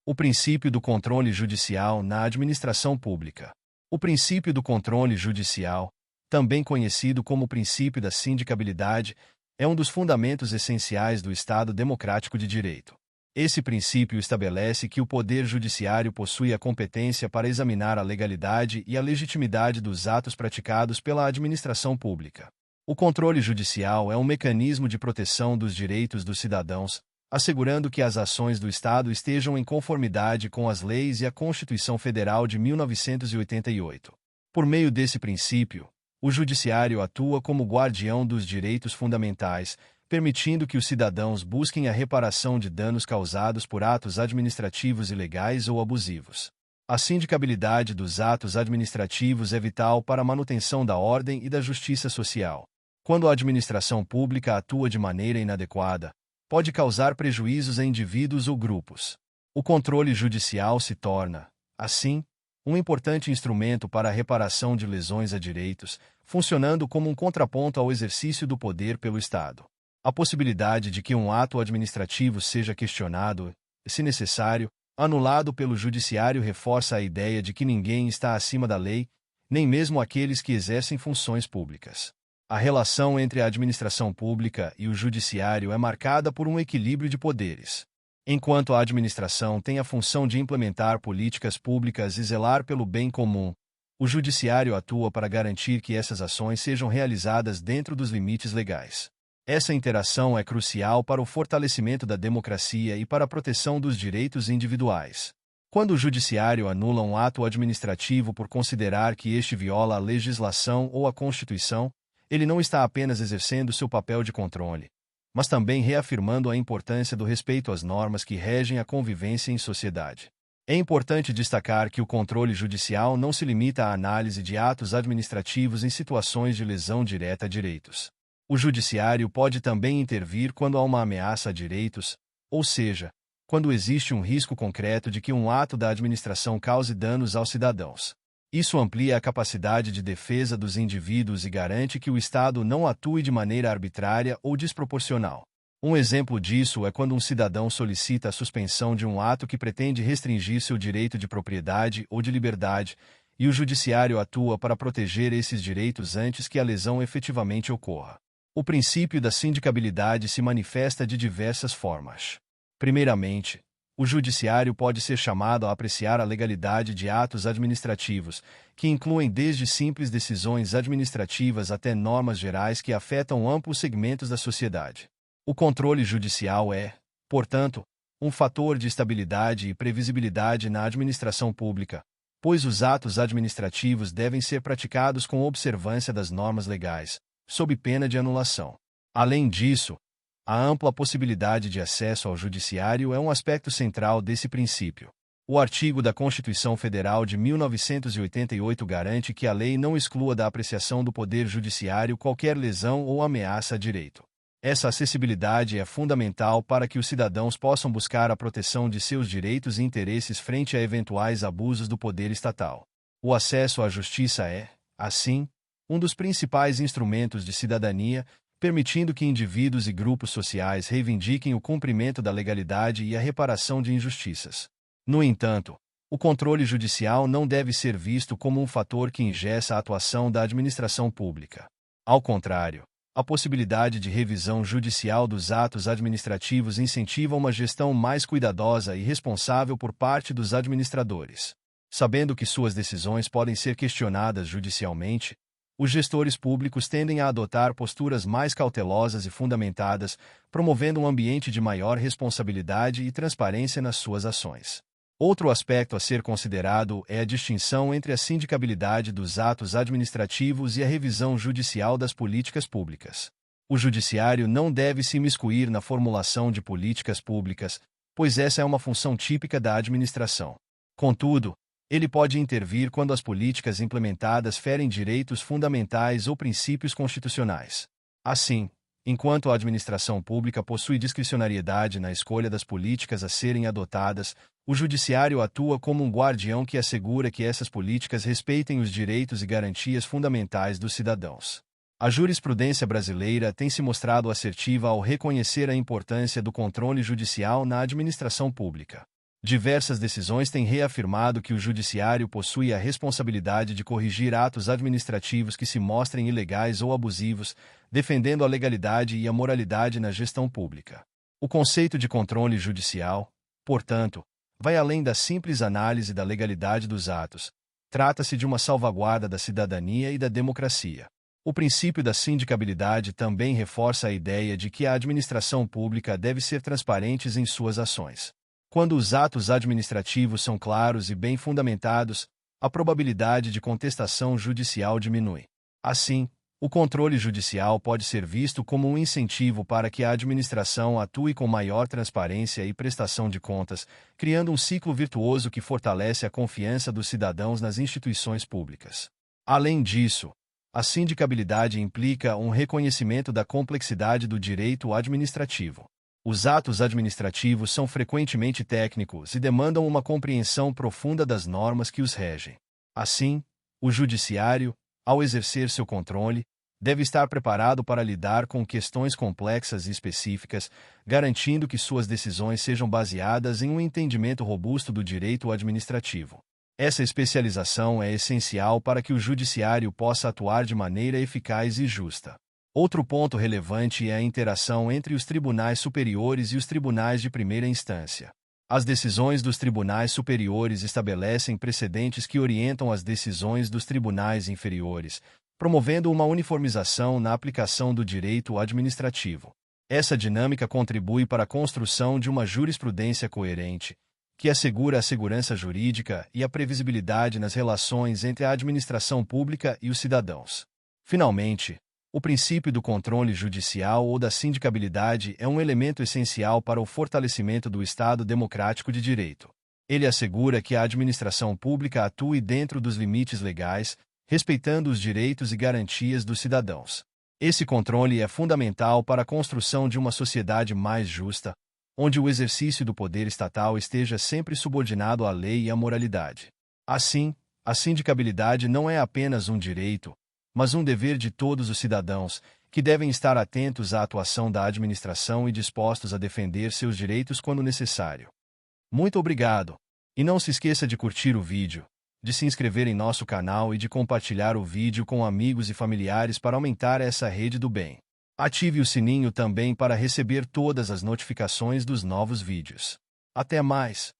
O princípio do controle judicial na administração pública. O princípio do controle judicial, também conhecido como princípio da sindicabilidade, é um dos fundamentos essenciais do Estado democrático de direito. Esse princípio estabelece que o Poder Judiciário possui a competência para examinar a legalidade e a legitimidade dos atos praticados pela administração pública. O controle judicial é um mecanismo de proteção dos direitos dos cidadãos, assegurando que as ações do Estado estejam em conformidade com as leis e a Constituição Federal de 1988. Por meio desse princípio, o Judiciário atua como guardião dos direitos fundamentais, permitindo que os cidadãos busquem a reparação de danos causados por atos administrativos ilegais ou abusivos. A sindicabilidade dos atos administrativos é vital para a manutenção da ordem e da justiça social. Quando a administração pública atua de maneira inadequada, pode causar prejuízos a indivíduos ou grupos. O controle judicial se torna, assim, um importante instrumento para a reparação de lesões a direitos, funcionando como um contraponto ao exercício do poder pelo Estado. A possibilidade de que um ato administrativo seja questionado, se necessário, anulado pelo Judiciário reforça a ideia de que ninguém está acima da lei, nem mesmo aqueles que exercem funções públicas. A relação entre a administração pública e o Judiciário é marcada por um equilíbrio de poderes. Enquanto a administração tem a função de implementar políticas públicas e zelar pelo bem comum, o Judiciário atua para garantir que essas ações sejam realizadas dentro dos limites legais. Essa interação é crucial para o fortalecimento da democracia e para a proteção dos direitos individuais. Quando o Judiciário anula um ato administrativo por considerar que este viola a legislação ou a Constituição, ele não está apenas exercendo seu papel de controle, mas também reafirmando a importância do respeito às normas que regem a convivência em sociedade. É importante destacar que o controle judicial não se limita à análise de atos administrativos em situações de lesão direta a direitos. O Judiciário pode também intervir quando há uma ameaça a direitos, ou seja, quando existe um risco concreto de que um ato da administração cause danos aos cidadãos. Isso amplia a capacidade de defesa dos indivíduos e garante que o Estado não atue de maneira arbitrária ou desproporcional. Um exemplo disso é quando um cidadão solicita a suspensão de um ato que pretende restringir seu direito de propriedade ou de liberdade, e o Judiciário atua para proteger esses direitos antes que a lesão efetivamente ocorra. O princípio da sindicabilidade se manifesta de diversas formas. Primeiramente, o Judiciário pode ser chamado a apreciar a legalidade de atos administrativos, que incluem desde simples decisões administrativas até normas gerais que afetam amplos segmentos da sociedade. O controle judicial é, portanto, um fator de estabilidade e previsibilidade na administração pública, pois os atos administrativos devem ser praticados com observância das normas legais, sob pena de anulação. Além disso, a ampla possibilidade de acesso ao Judiciário é um aspecto central desse princípio. O artigo da Constituição Federal de 1988 garante que a lei não exclua da apreciação do Poder Judiciário qualquer lesão ou ameaça a direito. Essa acessibilidade é fundamental para que os cidadãos possam buscar a proteção de seus direitos e interesses frente a eventuais abusos do poder estatal. O acesso à justiça é, assim, um dos principais instrumentos de cidadania, permitindo que indivíduos e grupos sociais reivindiquem o cumprimento da legalidade e a reparação de injustiças. No entanto, o controle judicial não deve ser visto como um fator que engessa a atuação da administração pública. Ao contrário, a possibilidade de revisão judicial dos atos administrativos incentiva uma gestão mais cuidadosa e responsável por parte dos administradores. Sabendo que suas decisões podem ser questionadas judicialmente, os gestores públicos tendem a adotar posturas mais cautelosas e fundamentadas, promovendo um ambiente de maior responsabilidade e transparência nas suas ações. Outro aspecto a ser considerado é a distinção entre a sindicabilidade dos atos administrativos e a revisão judicial das políticas públicas. O Judiciário não deve se imiscuir na formulação de políticas públicas, pois essa é uma função típica da administração. Contudo, ele pode intervir quando as políticas implementadas ferem direitos fundamentais ou princípios constitucionais. Assim, enquanto a administração pública possui discricionariedade na escolha das políticas a serem adotadas, o Judiciário atua como um guardião que assegura que essas políticas respeitem os direitos e garantias fundamentais dos cidadãos. A jurisprudência brasileira tem se mostrado assertiva ao reconhecer a importância do controle judicial na administração pública. Diversas decisões têm reafirmado que o judiciário possui a responsabilidade de corrigir atos administrativos que se mostrem ilegais ou abusivos, defendendo a legalidade e a moralidade na gestão pública. O conceito de controle judicial, portanto, vai além da simples análise da legalidade dos atos. Trata-se de uma salvaguarda da cidadania e da democracia. O princípio da sindicabilidade também reforça a ideia de que a administração pública deve ser transparente em suas ações. Quando os atos administrativos são claros e bem fundamentados, a probabilidade de contestação judicial diminui. Assim, o controle judicial pode ser visto como um incentivo para que a administração atue com maior transparência e prestação de contas, criando um ciclo virtuoso que fortalece a confiança dos cidadãos nas instituições públicas. Além disso, a sindicabilidade implica um reconhecimento da complexidade do direito administrativo. Os atos administrativos são frequentemente técnicos e demandam uma compreensão profunda das normas que os regem. Assim, o judiciário, ao exercer seu controle, deve estar preparado para lidar com questões complexas e específicas, garantindo que suas decisões sejam baseadas em um entendimento robusto do direito administrativo. Essa especialização é essencial para que o judiciário possa atuar de maneira eficaz e justa. Outro ponto relevante é a interação entre os tribunais superiores e os tribunais de primeira instância. As decisões dos tribunais superiores estabelecem precedentes que orientam as decisões dos tribunais inferiores, promovendo uma uniformização na aplicação do direito administrativo. Essa dinâmica contribui para a construção de uma jurisprudência coerente, que assegura a segurança jurídica e a previsibilidade nas relações entre a administração pública e os cidadãos. Finalmente, o princípio do controle judicial ou da sindicabilidade é um elemento essencial para o fortalecimento do Estado democrático de direito. Ele assegura que a administração pública atue dentro dos limites legais, respeitando os direitos e garantias dos cidadãos. Esse controle é fundamental para a construção de uma sociedade mais justa, onde o exercício do poder estatal esteja sempre subordinado à lei e à moralidade. Assim, a sindicabilidade não é apenas um direito, mas um dever de todos os cidadãos, que devem estar atentos à atuação da administração e dispostos a defender seus direitos quando necessário. Muito obrigado! E não se esqueça de curtir o vídeo, de se inscrever em nosso canal e de compartilhar o vídeo com amigos e familiares para aumentar essa rede do bem. Ative o sininho também para receber todas as notificações dos novos vídeos. Até mais!